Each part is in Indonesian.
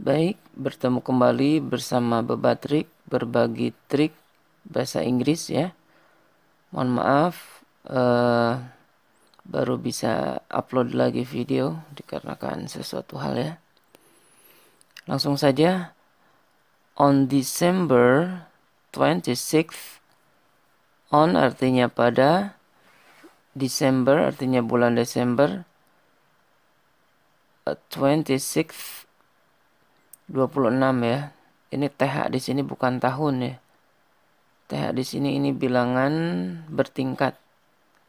Baik, bertemu kembali bersama Bebatrik, berbagi trik bahasa Inggris ya. Mohon maaf, baru bisa upload lagi video dikarenakan sesuatu hal ya. Langsung saja, on December 26th, on artinya pada, December artinya bulan Desember, 26th 26 ya. Ini TH di sini bukan tahun ya. TH di sini ini bilangan bertingkat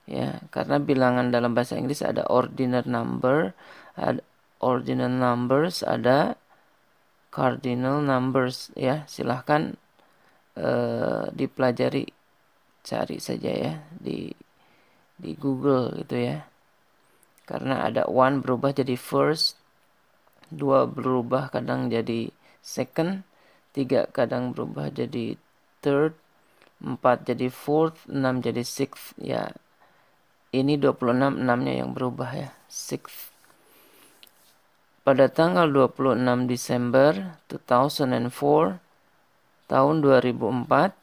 ya, karena bilangan dalam bahasa Inggris ada ordinal number, ada ordinal numbers, ada cardinal numbers ya. Silahkan dipelajari, cari saja ya di Google gitu ya. Karena ada one berubah jadi first, dua berubah kadang jadi second, tiga kadang berubah jadi third, 4 jadi fourth, 6 jadi sixth ya. Ini 26, 6-nya yang berubah ya, sixth. Pada tanggal 26 Desember 2004, tahun 2004,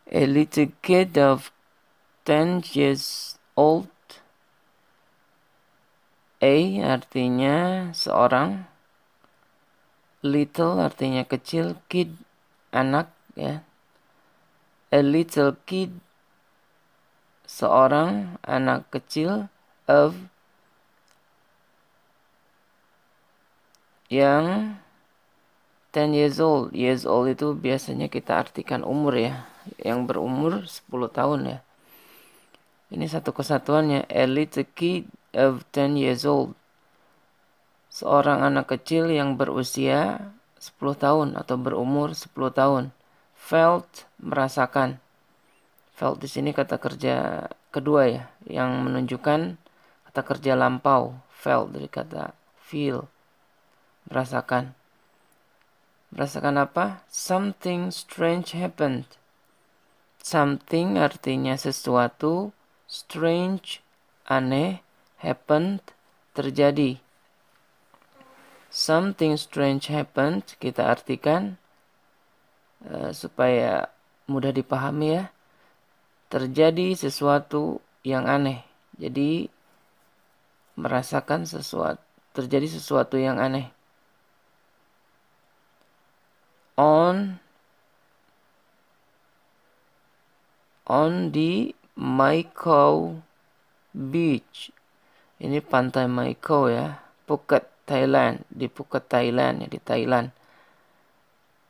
a little kid of 10 years old, A artinya seorang, little artinya kecil, kid anak ya. A little kid seorang anak kecil, of yang 10 years old. Years old itu biasanya kita artikan umur ya, yang berumur 10 tahun ya. Ini satu kesatuannya, a little kid of 10 years old. Seorang anak kecil yang berusia 10 tahun atau berumur 10 tahun. Felt, merasakan. Felt di sini kata kerja kedua ya, yang menunjukkan kata kerja lampau. Felt dari kata feel, merasakan. Merasakan apa? Something strange happened. Something artinya sesuatu, strange, aneh, happened, terjadi. Something strange happened, kita artikan supaya mudah dipahami ya. Terjadi sesuatu yang aneh. Jadi merasakan sesuatu, terjadi sesuatu yang aneh. On the Mai-Khao Beach. Ini pantai Mai-Khao ya, Phuket, Thailand. Di Phuket, Thailand ya, di Thailand.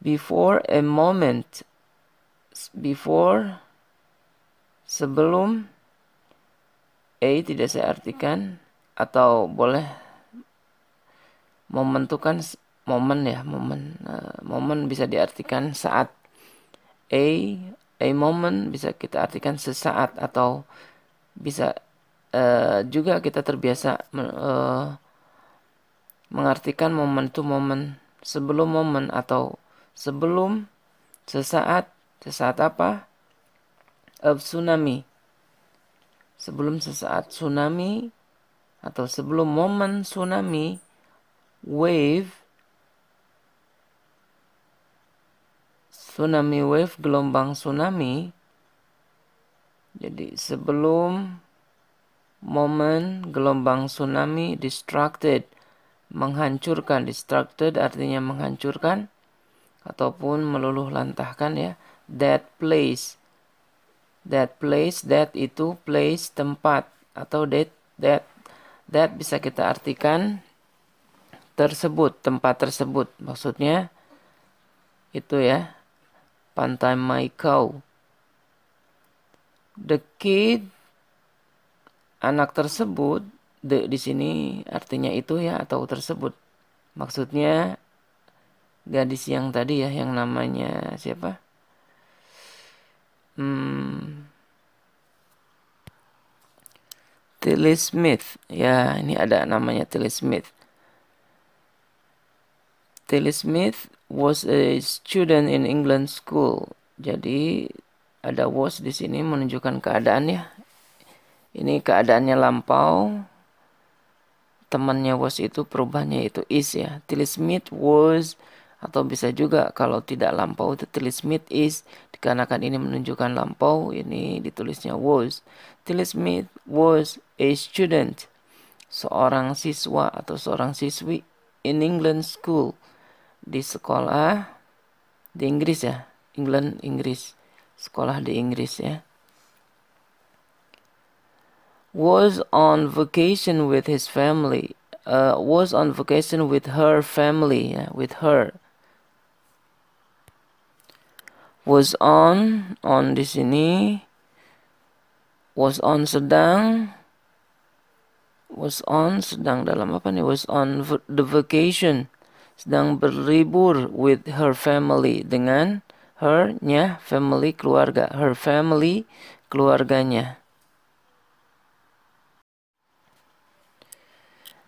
Before a moment. Before, sebelum. A tidak saya artikan, atau boleh momen itu kan momen ya, momen bisa diartikan saat. A moment bisa kita artikan sesaat, atau bisa juga kita terbiasa mengartikan momen itu momen sebelum momen, atau sebelum, sesaat apa? Of tsunami. Sebelum sesaat tsunami, atau sebelum momen tsunami, wave, tsunami wave, gelombang tsunami. Jadi sebelum momen gelombang tsunami, distracted, menghancurkan. Distracted artinya menghancurkan ataupun meluluh lantahkan ya. That place. That place, that itu place, tempat, atau that bisa kita artikan tersebut, tempat tersebut. Maksudnya itu ya, pantai Mai-Khao. The kid, anak tersebut, the di sini artinya itu ya, atau tersebut. Maksudnya gadis yang tadi ya, yang namanya siapa? Tilly Smith. Ya, ini ada namanya Tilly Smith. Tilly Smith was a student in England school. Jadi ada was di sini menunjukkan keadaan ya. Ini keadaannya lampau. temannya was itu perubahannya itu is ya. Tilly Smith was, atau bisa juga kalau tidak lampau itu Tilly Smith is, dikarenakan ini menunjukkan lampau, ini ditulisnya was. Tilly Smith was a student, seorang siswa atau seorang siswi in England school, di sekolah di Inggris ya. England, Inggris, sekolah di Inggris ya. Was on vacation with his family. Was on vacation with her family ya, with her. Was on di sini. Was on sedang. Was on sedang dalam apa nih? Was on the vacation, sedang berlibur with her family, dengan her-nya family, keluarga, her family, keluarganya.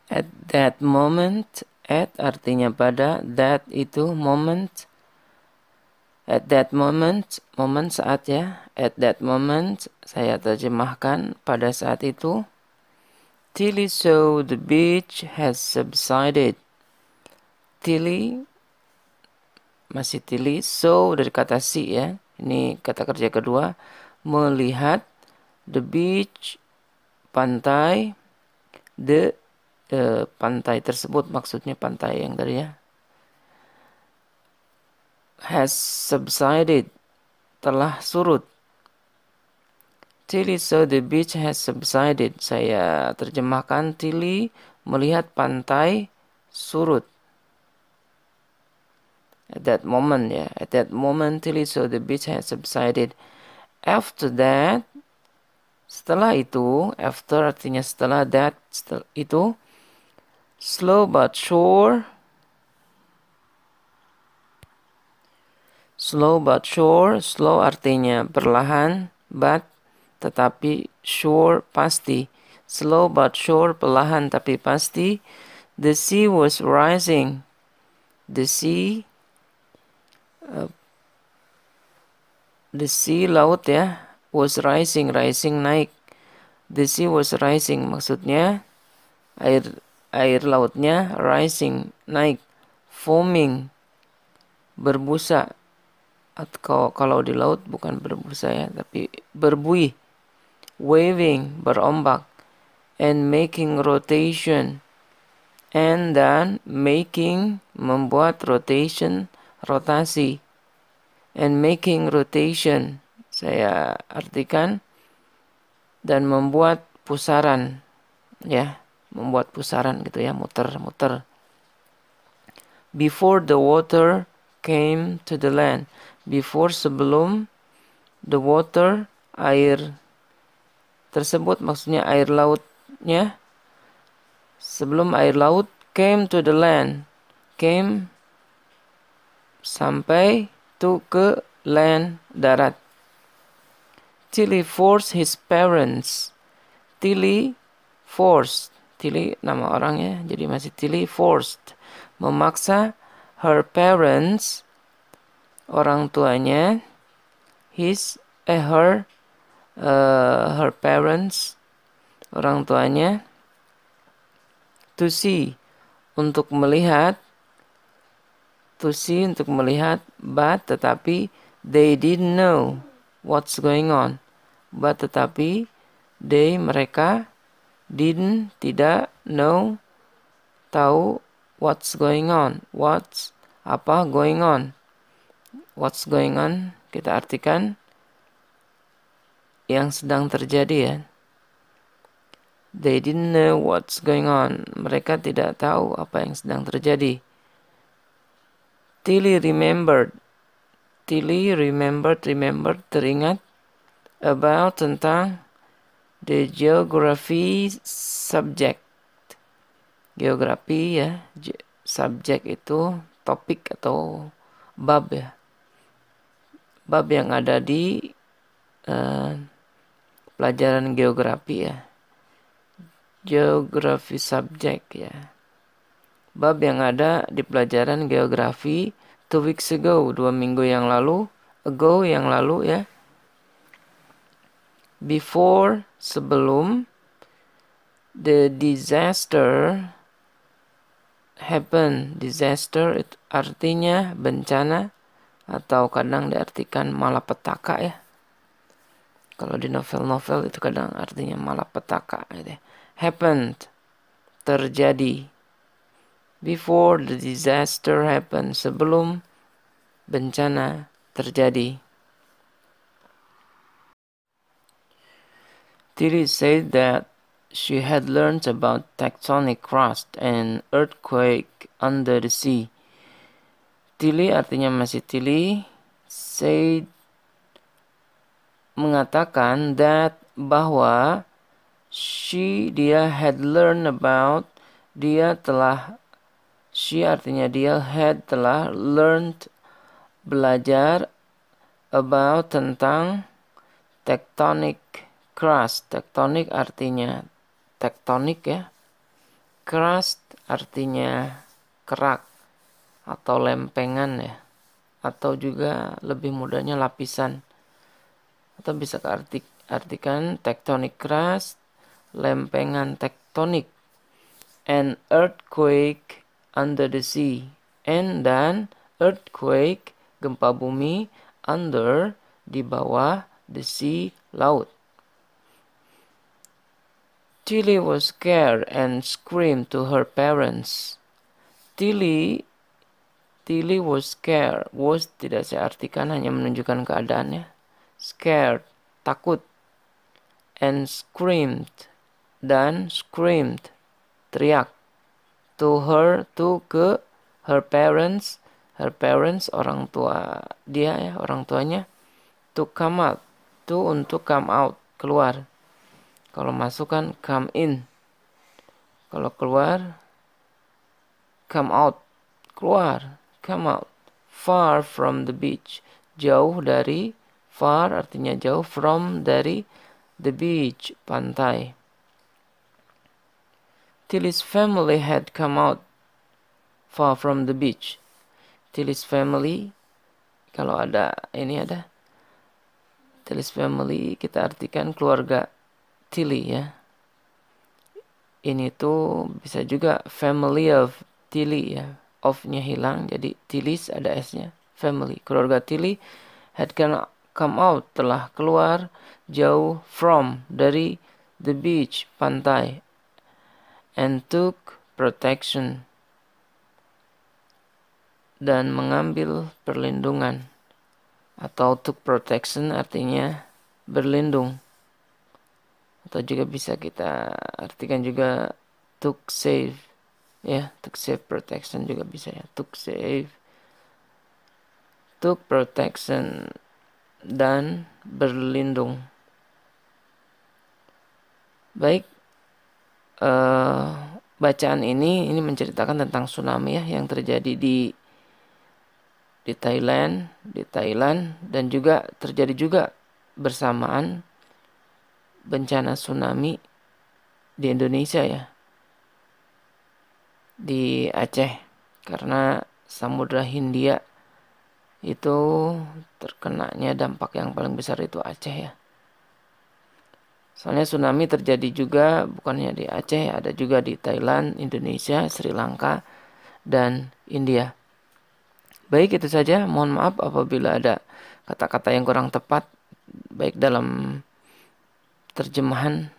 At that moment, at artinya pada, that itu moment. At that moment, moment saat ya. At that moment, saya terjemahkan pada saat itu. Tilly saw the beach has subsided. Tilly, masih Tilly, saw dari kata see ya. Ini kata kerja kedua. Melihat, the beach, pantai, the pantai tersebut, maksudnya pantai yang tadi ya, has subsided, telah surut. Tilly saw the beach has subsided. Saya terjemahkan, Tilly melihat pantai surut. At that moment ya, at that moment Tilly saw the beach has subsided. After that, setelah itu, after artinya setelah, that setelah itu, slow but sure. Slow but sure. Slow artinya perlahan, but tetapi, sure pasti. Slow but sure, perlahan tapi pasti. The sea was rising. The sea, laut ya, was rising, rising naik. The sea was rising, maksudnya air lautnya, rising naik. Foaming, berbusa. Atau kalau di laut bukan berbusa ya, tapi berbuih. Waving, berombak. And making rotation. And dan making, membuat rotation, rotasi. And making rotation, saya artikan, dan membuat pusaran ya, membuat pusaran gitu ya, muter-muter. Before the water came to the land. Before, sebelum, the water, air tersebut, maksudnya air lautnya, sebelum air laut, came to the land. Came, sampai, to, ke, land, darat. Tilly forced his parents. Tilly forced. Tilly nama orangnya, jadi masih Tilly forced. Memaksa her parents, orang tuanya, her parents, orang tuanya, to see, untuk melihat, to see, untuk melihat, but, tetapi, they didn't know what's going on. But, tetapi, they, mereka, didn't, tidak, know, tahu, what's going on. What's, apa, going on. What's going on, kita artikan, yang sedang terjadi ya. They didn't know what's going on. Mereka tidak tahu apa yang sedang terjadi. Tilly remembered. Tilly remembered, teringat, about, tentang, the geography subject. Geografi ya, subject itu topik atau bab ya. Bab yang ada di pelajaran geografi ya. Geografi subject ya. Bab yang ada di pelajaran geografi 2 weeks ago, 2 minggu yang lalu. Ago yang lalu ya. Before, sebelum, the disaster, happen, disaster itu artinya bencana atau kadang diartikan malapetaka ya. Kalau di novel-novel itu kadang artinya malapetaka gitu. Happened, terjadi. Before the disaster happened, sebelum bencana terjadi. Tilly said that she had learned about tectonic crust and earthquake under the sea. Tilly artinya masih Tilly, said mengatakan that bahwa dia had learned about, telah learned, belajar about, tentang tectonic crust. Tectonic artinya tektonik ya. Crust artinya kerak atau lempengan ya. Atau juga lebih mudahnya lapisan. Atau bisa artikan tectonic crust, lempengan tektonik. An earthquake under the sea. Dan earthquake, gempa bumi, under, di bawah, the sea, laut. Tilly was scared and screamed to her parents. Tilly was scared. Was tidak saya artikan, hanya menunjukkan keadaannya. Scared, takut. And screamed, teriak. Ke her parents, orang tua dia ya, orang tuanya. To come out, untuk come out, keluar. Kalau masuk kan come in. Kalau keluar, come out, keluar, come out. Far from the beach, jauh dari, far artinya jauh, from dari, the beach, pantai. Tilly's family had come out far from the beach. Tilly's family, kalau ada Tilly's family, kita artikan keluarga Tilly ya. Ini tuh bisa juga family of Tilly ya. Of-nya hilang, jadi Tilly's ada S-nya. Family, keluarga Tilly had come out, telah keluar jauh, from, dari, the beach, pantai. And took protection, dan mengambil perlindungan. Atau took protection artinya berlindung. Atau juga bisa kita artikan juga took save ya, took save protection juga bisa ya, took save, took protection, dan berlindung. Baik, bacaan ini menceritakan tentang tsunami ya, yang terjadi di Thailand, dan juga terjadi juga bersamaan bencana tsunami di Indonesia ya, di Aceh, karena Samudra Hindia itu terkenanya dampak yang paling besar itu Aceh ya. Soalnya tsunami terjadi juga bukannya di Aceh, ada juga di Thailand, Indonesia, Sri Lanka, dan India. Baik, itu saja. Mohon maaf apabila ada kata-kata yang kurang tepat, baik dalam terjemahan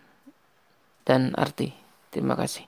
dan arti. Terima kasih.